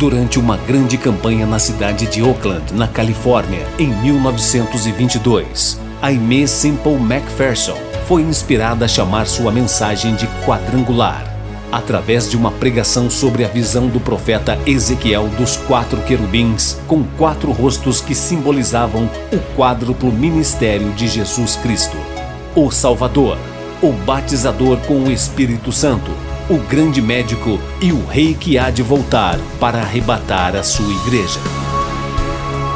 durante uma grande campanha na cidade de Oakland, na Califórnia, em 1922. Aimee Semple McPherson foi inspirada a chamar sua mensagem de quadrangular, através de uma pregação sobre a visão do profeta Ezequiel dos 4 querubins, com 4 rostos que simbolizavam o quádruplo ministério de Jesus Cristo: o Salvador, o batizador com o Espírito Santo, o grande médico e o rei que há de voltar para arrebatar a sua igreja.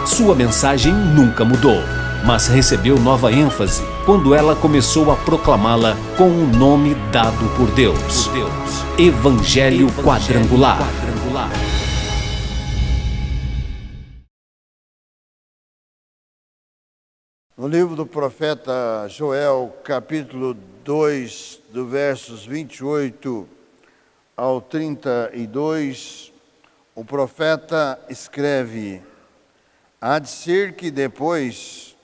Sua mensagem nunca mudou, mas recebeu nova ênfase quando ela começou a proclamá-la com o nome dado por Deus: Evangelho Quadrangular. No livro do profeta Joel, capítulo 2, do versos 28 ao 32, o profeta escreve: há de ser que depois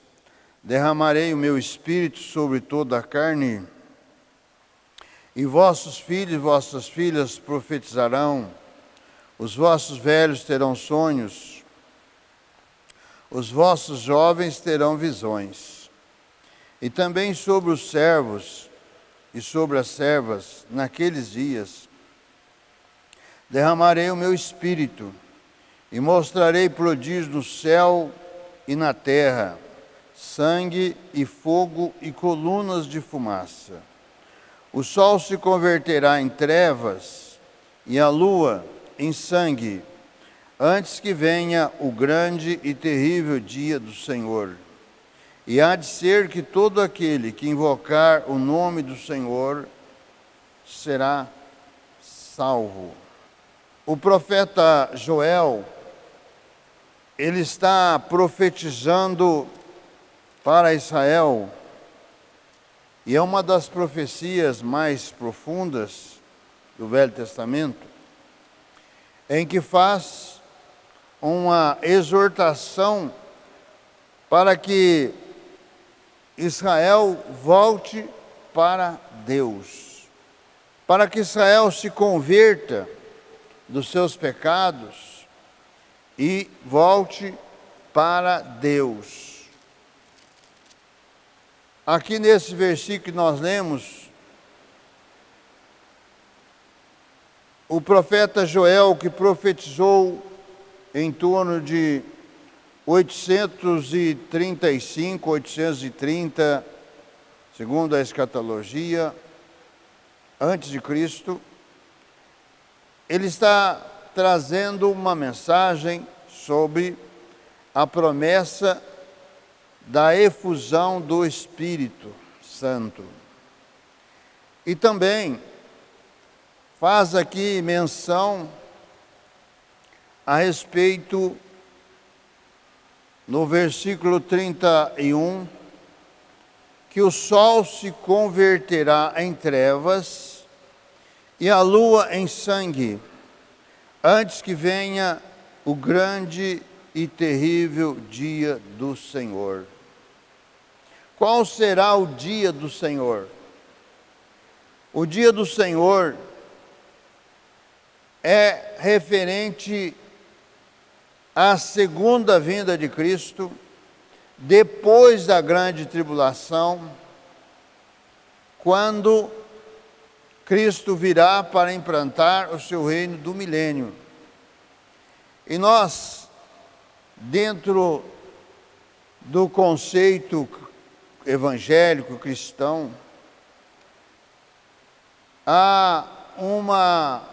derramarei o meu espírito sobre toda a carne, e vossos filhos e vossas filhas profetizarão, os vossos velhos terão sonhos, os vossos jovens terão visões. E também sobre os servos e sobre as servas, naqueles dias, derramarei o meu espírito, e mostrarei prodígios no céu e na terra, sangue e fogo e colunas de fumaça. O sol se converterá em trevas e a lua em sangue, antes que venha o grande e terrível dia do Senhor. E há de ser que todo aquele que invocar o nome do Senhor será salvo. O profeta Joel, ele está profetizando para Israel, e é uma das profecias mais profundas do Velho Testamento, em que faz uma exortação para que Israel volte para Deus, para que Israel se converta dos seus pecados e volte para Deus. Aqui nesse versículo que nós lemos, o profeta Joel, que profetizou em torno de 835, 830, segundo a escatologia, antes de Cristo, ele está trazendo uma mensagem sobre a promessa da efusão do Espírito Santo. E também faz aqui menção a respeito, no versículo 31, que o sol se converterá em trevas e a lua em sangue, antes que venha o grande e terrível dia do Senhor. Qual será o dia do Senhor? O dia do Senhor é referente à segunda vinda de Cristo, depois da grande tribulação, quando Cristo virá para implantar o seu reino do milênio. E nós, dentro do conceito evangélico cristão, há uma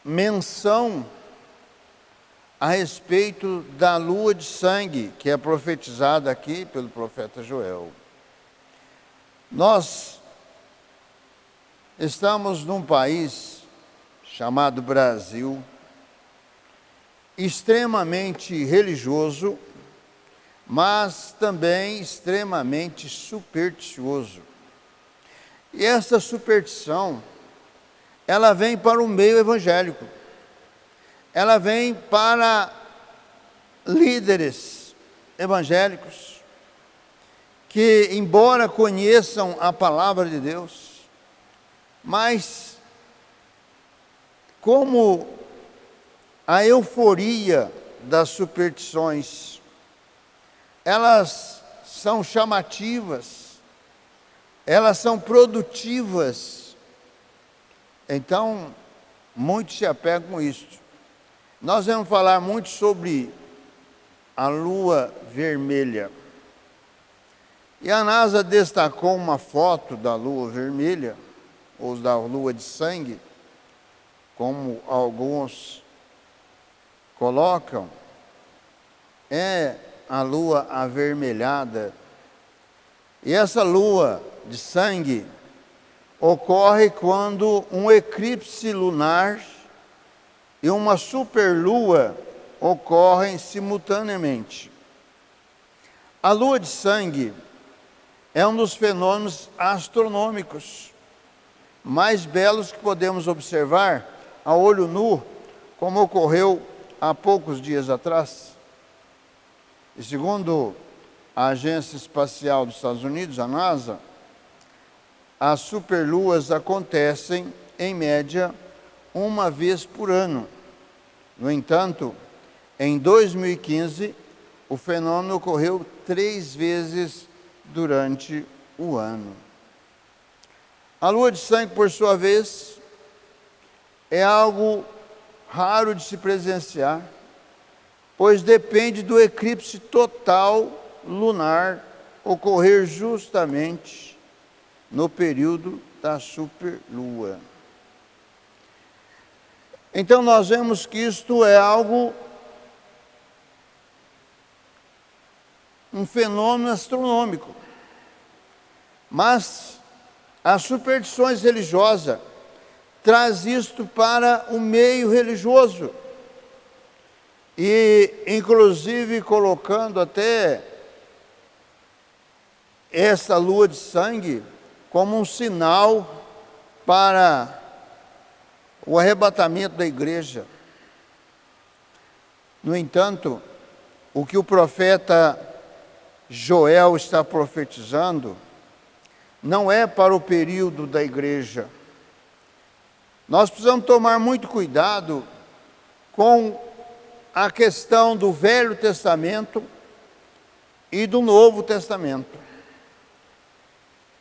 menção a respeito da lua de sangue, que é profetizada aqui pelo profeta Joel. Nós estamos num país chamado Brasil, extremamente religioso, mas também extremamente supersticioso. E essa superstição, ela vem para o meio evangélico. Ela vem para líderes evangélicos que, embora conheçam a palavra de Deus, mas como a euforia das superstições. Elas são chamativas, elas são produtivas. Então, muitos se apegam a isso. Nós vamos falar muito sobre a lua vermelha. E a NASA destacou uma foto da lua vermelha, ou da lua de sangue, como alguns colocam, é a lua avermelhada. E essa lua de sangue ocorre quando um eclipse lunar e uma superlua ocorrem simultaneamente. A lua de sangue é um dos fenômenos astronômicos mais belos que podemos observar a olho nu, como ocorreu há poucos dias atrás. E segundo a Agência Espacial dos Estados Unidos, a NASA, as superluas acontecem, em média, uma vez por ano. No entanto, em 2015, o fenômeno ocorreu 3 vezes durante o ano. A lua de sangue, por sua vez, é algo raro de se presenciar, pois depende do eclipse total lunar ocorrer justamente no período da superlua. Então nós vemos que isto é um fenômeno astronômico. Mas as superstições religiosas traz isto para o meio religioso. E inclusive colocando até essa lua de sangue como um sinal para o arrebatamento da igreja. No entanto, o que o profeta Joel está profetizando não é para o período da igreja. Nós precisamos tomar muito cuidado com a questão do Velho Testamento e do Novo Testamento.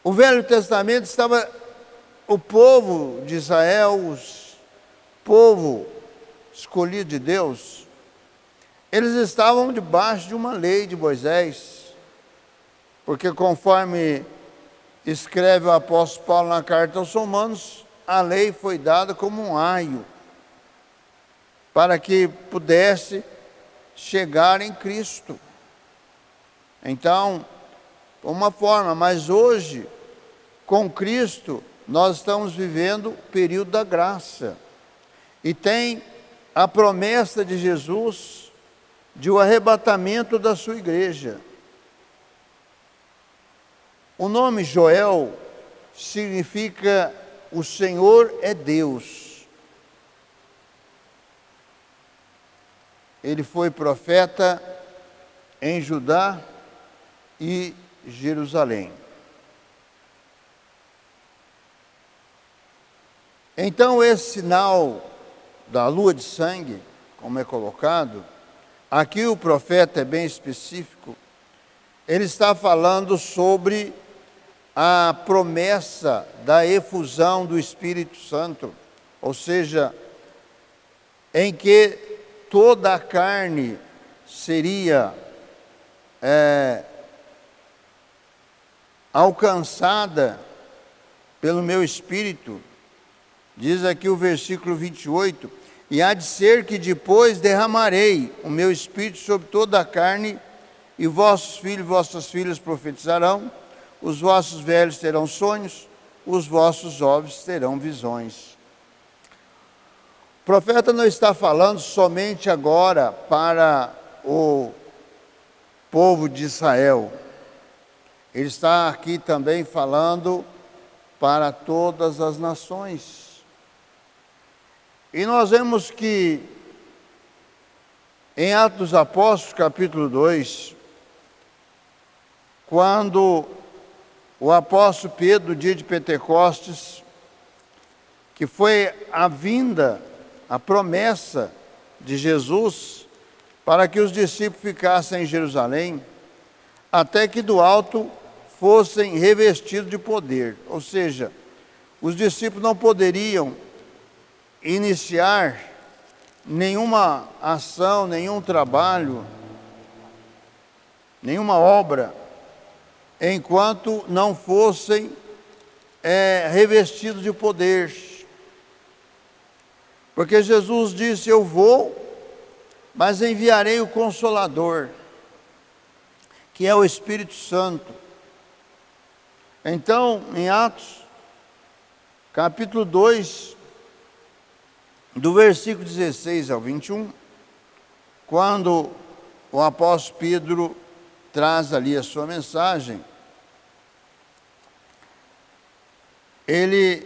O Velho Testamento estava o povo de Israel, o povo escolhido de Deus, eles estavam debaixo de uma lei de Moisés, porque conforme escreve o apóstolo Paulo na carta aos Romanos, a lei foi dada como um aio, para que pudesse chegar em Cristo. Então, uma forma, mas hoje, com Cristo, nós estamos vivendo o período da graça. E tem a promessa de Jesus de o arrebatamento da sua igreja. O nome Joel significa o Senhor é Deus. Ele foi profeta em Judá e Jerusalém. Então esse sinal da lua de sangue, como é colocado, aqui o profeta é bem específico, ele está falando sobre a promessa da efusão do Espírito Santo, ou seja, em que toda a carne seria alcançada pelo meu Espírito. Diz aqui o versículo 28, e há de ser que depois derramarei o meu Espírito sobre toda a carne, e vossos filhos e vossas filhas profetizarão, os vossos velhos terão sonhos, os vossos jovens terão visões. O profeta não está falando somente agora para o povo de Israel. Ele está aqui também falando para todas as nações. E nós vemos que em Atos dos Apóstolos, capítulo 2, quando o apóstolo Pedro, no dia de Pentecostes, que foi a vinda, a promessa de Jesus para que os discípulos ficassem em Jerusalém, até que do alto fossem revestidos de poder. Ou seja, os discípulos não poderiam iniciar nenhuma ação, nenhum trabalho, nenhuma obra, enquanto não fossem revestidos de poder. Porque Jesus disse: eu vou, mas enviarei o Consolador, que é o Espírito Santo. Então, em Atos, capítulo 2, do versículo 16 ao 21, quando o apóstolo Pedro traz ali a sua mensagem, ele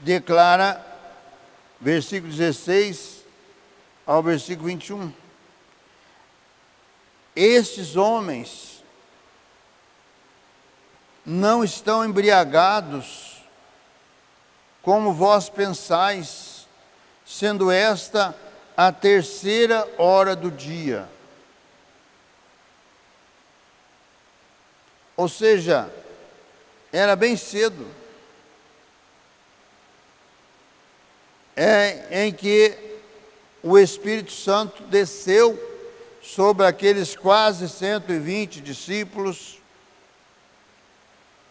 declara, versículo 16 ao versículo 21, estes homens não estão embriagados, como vós pensais, sendo esta a 3ª hora do dia. Ou seja, era bem cedo, em que o Espírito Santo desceu sobre aqueles quase 120 discípulos,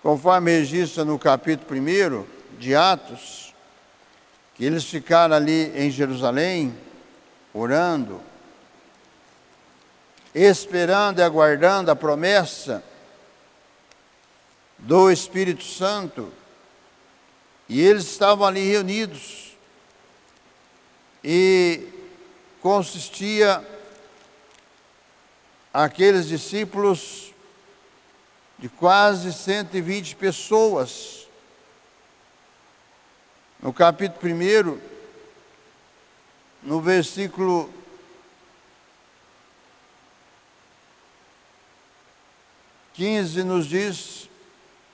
conforme registra no capítulo 1 de Atos, que eles ficaram ali em Jerusalém, orando, esperando e aguardando a promessa do Espírito Santo, e eles estavam ali reunidos, e consistia aqueles discípulos de quase 120 pessoas. No capítulo 1, no versículo 15, nos diz: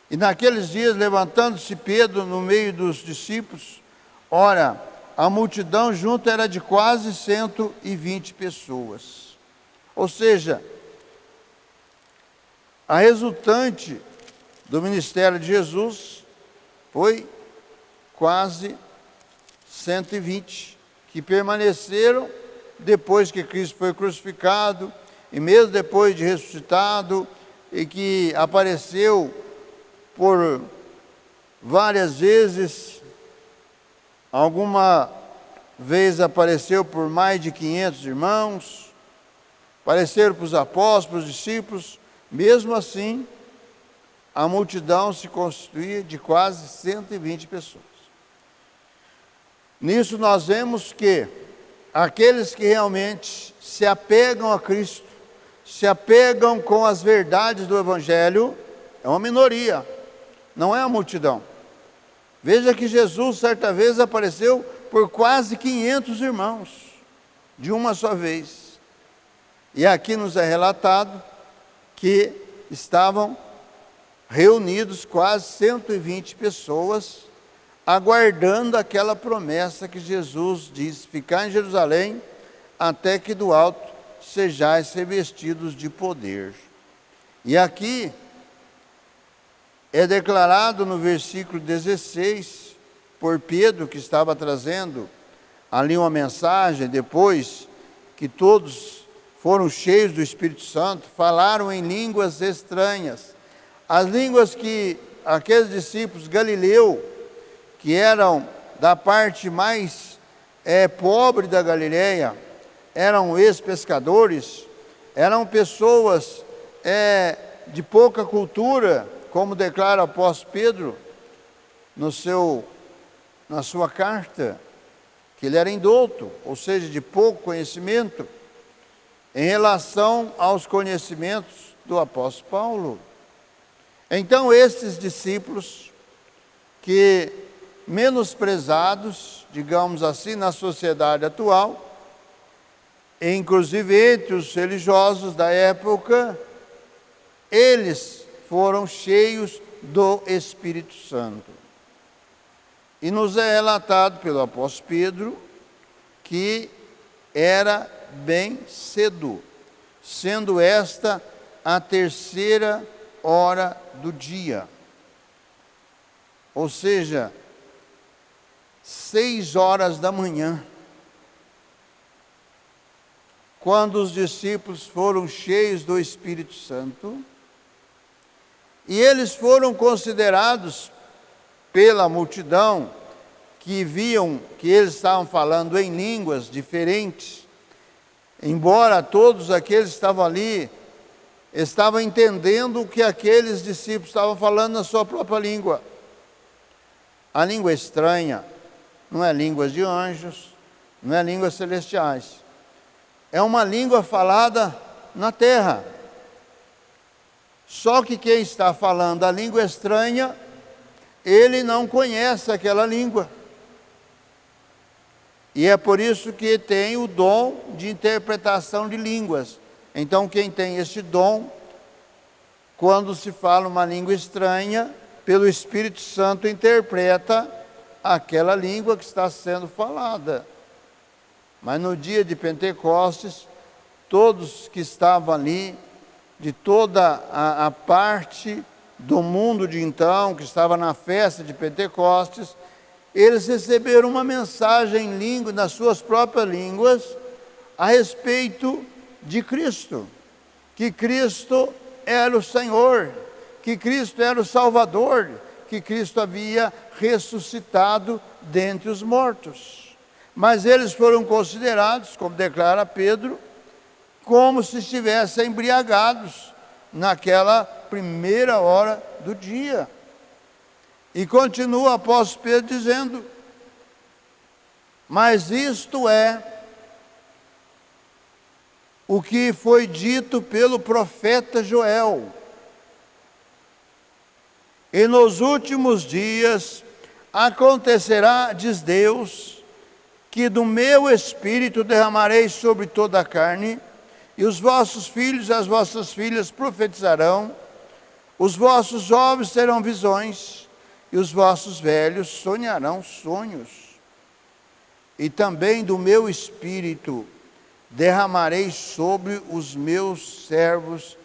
e naqueles dias, levantando-se Pedro no meio dos discípulos, ora, a multidão junto era de quase 120 pessoas. Ou seja, a resultante do ministério de Jesus foi quase 120, que permaneceram depois que Cristo foi crucificado, e mesmo depois de ressuscitado, e que apareceu por várias vezes. Alguma vez apareceu por mais de 500 irmãos, apareceram para os apóstolos, para os discípulos. Mesmo assim, a multidão se constituía de quase 120 pessoas. Nisso nós vemos que aqueles que realmente se apegam a Cristo, se apegam com as verdades do Evangelho, é uma minoria, não é a multidão. Veja que Jesus, certa vez, apareceu por quase 500 irmãos, de uma só vez. E aqui nos é relatado que estavam reunidos quase 120 pessoas, aguardando aquela promessa que Jesus disse: ficar em Jerusalém, até que do alto sejais revestidos de poder. E aqui é declarado no versículo 16, por Pedro, que estava trazendo ali uma mensagem, depois que todos foram cheios do Espírito Santo, falaram em línguas estranhas. As línguas que aqueles discípulos Galileu, que eram da parte mais pobre da Galileia, eram ex-pescadores, eram pessoas de pouca cultura, como declara o apóstolo Pedro na sua carta, que ele era indouto, ou seja, de pouco conhecimento, em relação aos conhecimentos do apóstolo Paulo. Então, esses discípulos, que menosprezados, digamos assim, na sociedade atual, inclusive entre os religiosos da época, eles foram cheios do Espírito Santo. E nos é relatado pelo apóstolo Pedro que era bem cedo, sendo esta a 3ª hora do dia. Ou seja, 6 horas da manhã, quando os discípulos foram cheios do Espírito Santo, e eles foram considerados pela multidão, que viam que eles estavam falando em línguas diferentes, embora todos aqueles que estavam ali estavam entendendo o que aqueles discípulos estavam falando na sua própria língua. A língua estranha não é língua de anjos, não é línguas celestiais. É uma língua falada na terra. Só que quem está falando a língua estranha, ele não conhece aquela língua. E é por isso que tem o dom de interpretação de línguas. Então, quem tem este dom, quando se fala uma língua estranha, pelo Espírito Santo interpreta aquela língua que está sendo falada. Mas no dia de Pentecostes, todos que estavam ali, de toda a parte do mundo de então, que estava na festa de Pentecostes, eles receberam uma mensagem em língua, nas suas próprias línguas, a respeito de Cristo, que Cristo era o Senhor, que Cristo era o Salvador, que Cristo havia ressuscitado dentre os mortos. Mas eles foram considerados, como declara Pedro, como se estivessem embriagados naquela 1ª hora do dia. E continua o apóstolo Pedro dizendo: mas isto é o que foi dito pelo profeta Joel. E nos últimos dias acontecerá, diz Deus, que do meu Espírito derramarei sobre toda a carne, e os vossos filhos e as vossas filhas profetizarão, os vossos jovens terão visões, e os vossos velhos sonharão sonhos. E também do meu Espírito derramarei sobre os meus servos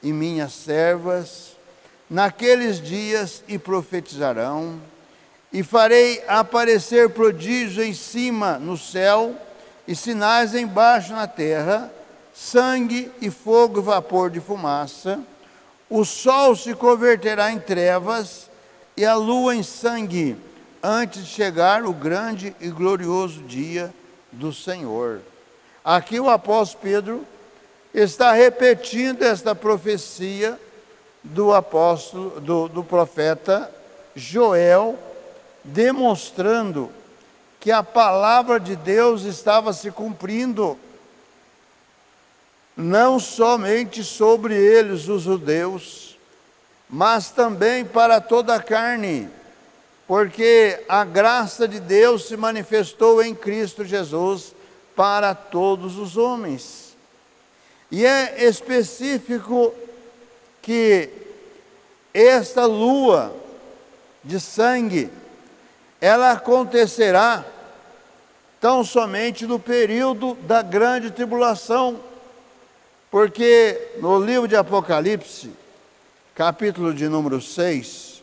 e minhas servas, naqueles dias, e profetizarão, e farei aparecer prodígios em cima no céu, e sinais embaixo na terra, sangue e fogo e vapor de fumaça. O sol se converterá em trevas e a lua em sangue, antes de chegar o grande e glorioso dia do Senhor. Aqui o apóstolo Pedro está repetindo esta profecia do profeta Joel, demonstrando que a palavra de Deus estava se cumprindo, não somente sobre eles, os judeus, mas também para toda a carne, porque a graça de Deus se manifestou em Cristo Jesus para todos os homens. E é específico que esta lua de sangue, ela acontecerá tão somente no período da grande tribulação, porque no livro de Apocalipse, capítulo de número 6,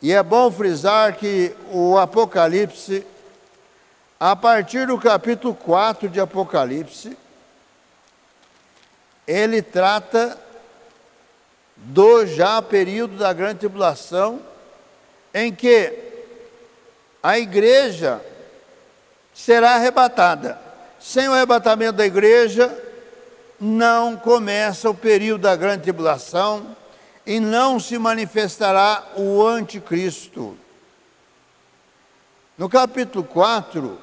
e é bom frisar que o Apocalipse, a partir do capítulo 4 de Apocalipse, ele trata do já período da grande tribulação, em que a igreja será arrebatada. Sem o arrebatamento da igreja, não começa o período da grande tribulação e não se manifestará o anticristo. No capítulo 4,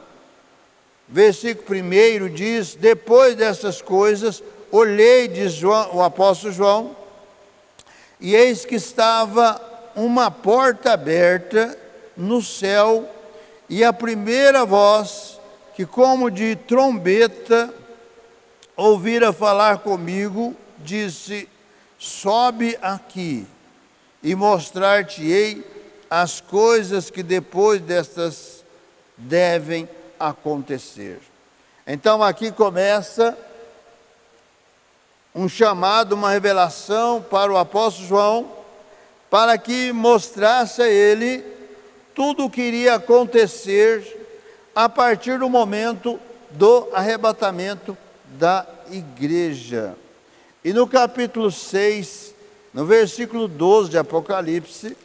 versículo 1 diz: depois dessas coisas, olhei, diz o apóstolo João, e eis que estava uma porta aberta no céu, e a primeira voz, que como de trombeta, ouvira falar comigo, disse: sobe aqui, e mostrar-te-ei as coisas que depois destas devem acontecer. Então aqui começa um chamado, uma revelação para o apóstolo João, para que mostrasse a ele tudo o que iria acontecer a partir do momento do arrebatamento da igreja. E no capítulo 6, no versículo 12 de Apocalipse,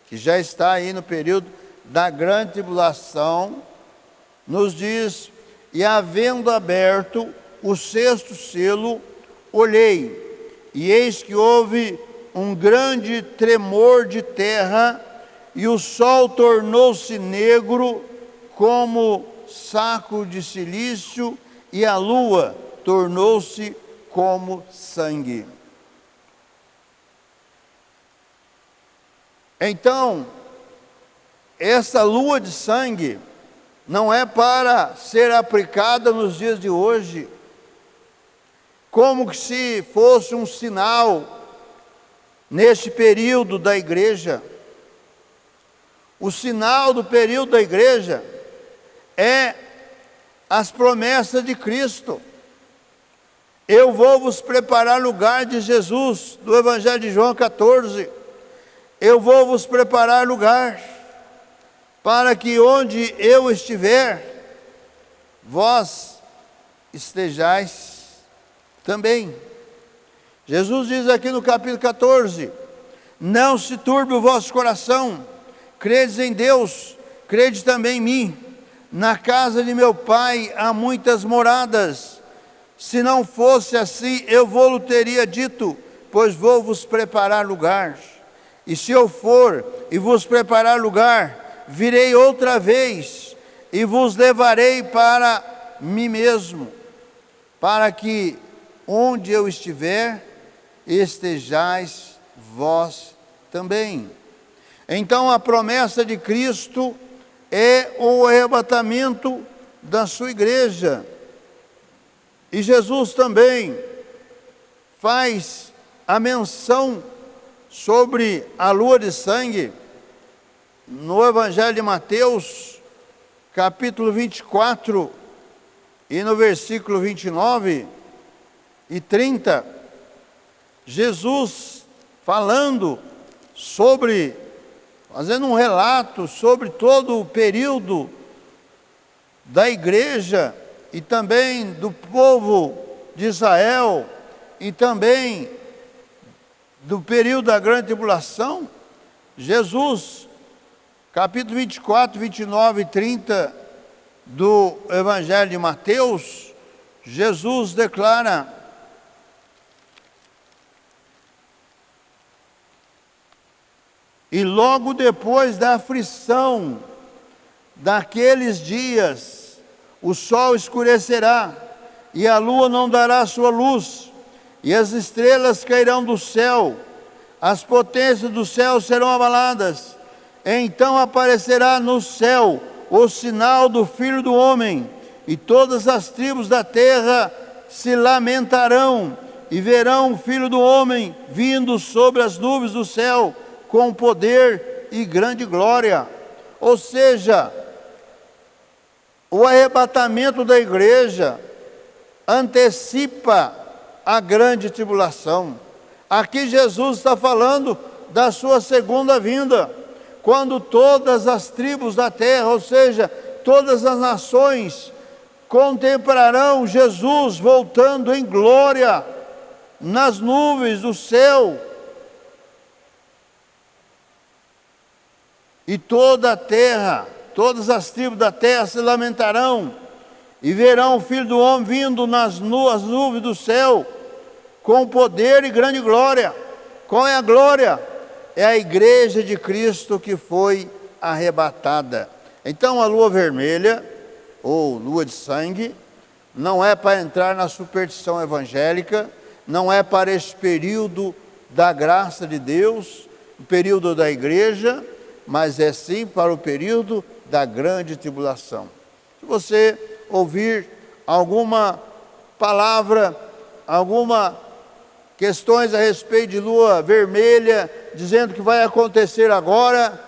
que já está aí no período da grande tribulação, nos diz: e havendo aberto o sexto selo, olhei, e eis que houve um grande tremor de terra, e o sol tornou-se negro como saco de cilício, e a lua tornou-se como sangue. Então, essa lua de sangue não é para ser aplicada nos dias de hoje, como que se fosse um sinal neste período da igreja. O sinal do período da igreja é as promessas de Cristo. Eu vou vos preparar lugar, de Jesus, do Evangelho de João 14. Eu vou vos preparar lugar, para que onde eu estiver, vós estejais também. Jesus diz aqui no capítulo 14: não se turbe o vosso coração, credes em Deus, credes também em mim. Na casa de meu Pai há muitas moradas. Se não fosse assim, eu vou-lhe teria dito, pois vou vos preparar lugar. E se eu for e vos preparar lugar, virei outra vez e vos levarei para mim mesmo, para que onde eu estiver, estejais vós também. Então a promessa de Cristo é o arrebatamento da sua igreja. E Jesus também faz a menção sobre a lua de sangue no Evangelho de Mateus, capítulo 24, e no versículo 29 e 30, Jesus falando sobre, fazendo um relato sobre todo o período da igreja e também do povo de Israel, e também do período da grande tribulação. Jesus, capítulo 24, 29 e 30 do Evangelho de Mateus, Jesus declara: e logo depois da aflição daqueles dias, o sol escurecerá, e a lua não dará sua luz, e as estrelas cairão do céu, as potências do céu serão abaladas. Então aparecerá no céu o sinal do Filho do Homem, e todas as tribos da terra se lamentarão, e verão o Filho do Homem vindo sobre as nuvens do céu, com poder e grande glória. Ou seja, o arrebatamento da igreja antecipa a grande tribulação. Aqui Jesus está falando da sua segunda vinda, quando todas as tribos da terra, ou seja, todas as nações, contemplarão Jesus voltando em glória nas nuvens do céu. E toda a terra, todas as tribos da terra se lamentarão, e verão o Filho do Homem vindo nas nuvens do céu, com poder e grande glória. Qual é a glória? É a igreja de Cristo que foi arrebatada. Então a lua vermelha, ou lua de sangue, não é para entrar na superstição evangélica, não é para esse período da graça de Deus, o período da igreja, mas é sim para o período da grande tribulação. Se você ouvir alguma palavra, alguma questões a respeito de lua vermelha, dizendo que vai acontecer agora,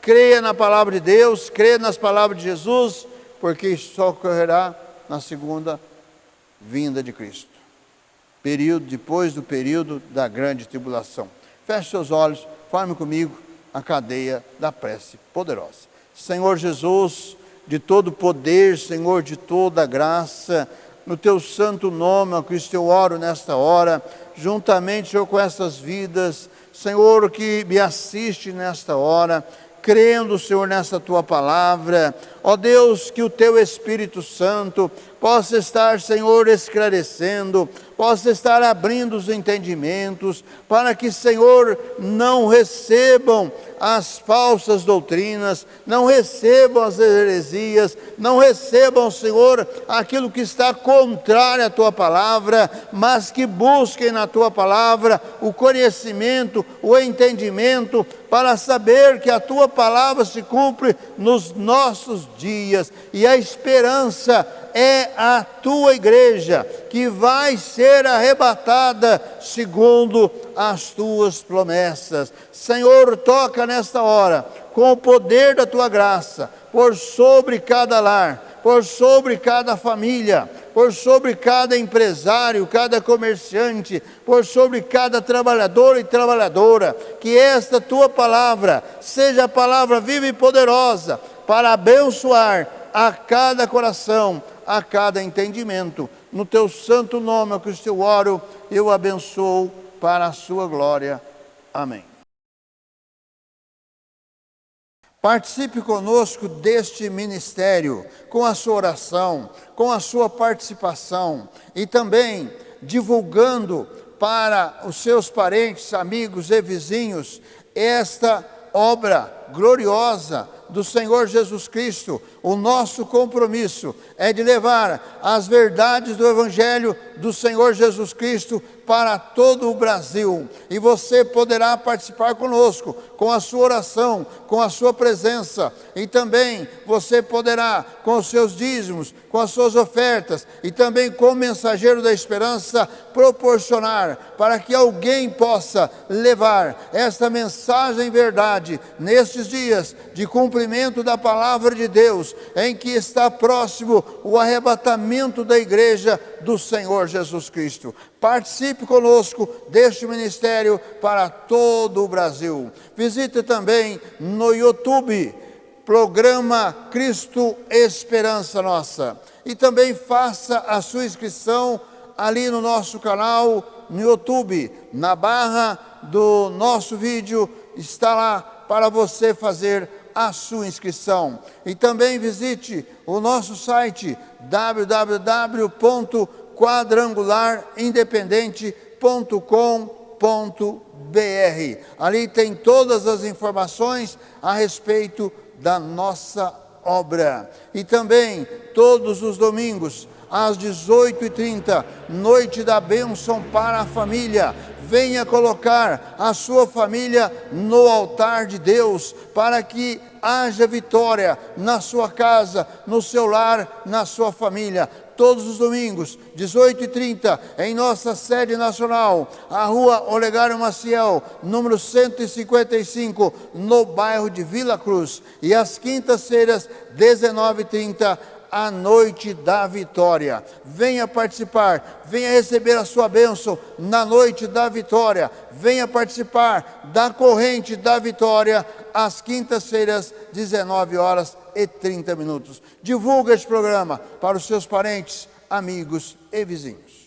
creia na palavra de Deus, creia nas palavras de Jesus, porque isso só ocorrerá na segunda vinda de Cristo. Período depois do período da grande tribulação. Feche seus olhos, forme comigo a cadeia da prece poderosa. Senhor Jesus, de todo poder, Senhor, de toda graça, no teu santo nome, a Cristo eu oro nesta hora, juntamente, Senhor, com essas vidas, Senhor, que me assiste nesta hora, crendo, Senhor, nessa tua palavra. Ó Deus, que o teu Espírito Santo possa estar, Senhor, esclarecendo, possa estar abrindo os entendimentos, para que, Senhor, não recebam as falsas doutrinas, não recebam as heresias, não recebam, Senhor, aquilo que está contrário à tua palavra, mas que busquem na tua palavra o conhecimento, o entendimento, para saber que a tua palavra se cumpre nos nossos dias, e a esperança é a tua igreja, que vai ser arrebatada segundo as tuas promessas. Senhor, toca nesta hora, com o poder da tua graça, por sobre cada lar, por sobre cada família, por sobre cada empresário, cada comerciante, por sobre cada trabalhador e trabalhadora, que esta tua palavra seja a palavra viva e poderosa, para abençoar a cada coração, a cada entendimento. No teu santo nome, ó Cristo, eu oro, eu abençoo para a sua glória. Amém. Participe conosco deste ministério, com a sua oração, com a sua participação, e também divulgando para os seus parentes, amigos e vizinhos esta obra gloriosa do Senhor Jesus Cristo. O nosso compromisso é de levar as verdades do Evangelho do Senhor Jesus Cristo para todo o Brasil, e você poderá participar conosco, com a sua oração, com a sua presença, e também você poderá, com os seus dízimos, com as suas ofertas, e também como mensageiro da esperança, proporcionar para que alguém possa levar esta mensagem verdade, nestes dias de cumprimento da palavra de Deus, em que está próximo o arrebatamento da igreja do Senhor Jesus Cristo. Participe conosco deste ministério para todo o Brasil. Visite também no YouTube, programa Cristo Esperança Nossa. E também faça a sua inscrição ali no nosso canal no YouTube. Na barra do nosso vídeo está lá para você fazer a sua inscrição. E também visite o nosso site www.quadrangularirindependente.com.br. Ali tem todas as informações a respeito da nossa obra. E também todos os domingos às 18h30, noite da bênção para a família. Venha colocar a sua família no altar de Deus, para que haja vitória na sua casa, no seu lar, na sua família. Todos os domingos, 18h30, em nossa sede nacional, a rua Olegário Maciel, número 155, no bairro de Vila Cruz. E às quintas-feiras, 19h30, a noite da vitória. Venha participar, venha receber a sua bênção na noite da vitória. Venha participar da corrente da vitória às quintas-feiras, 19h30. Divulgue este programa para os seus parentes, amigos e vizinhos.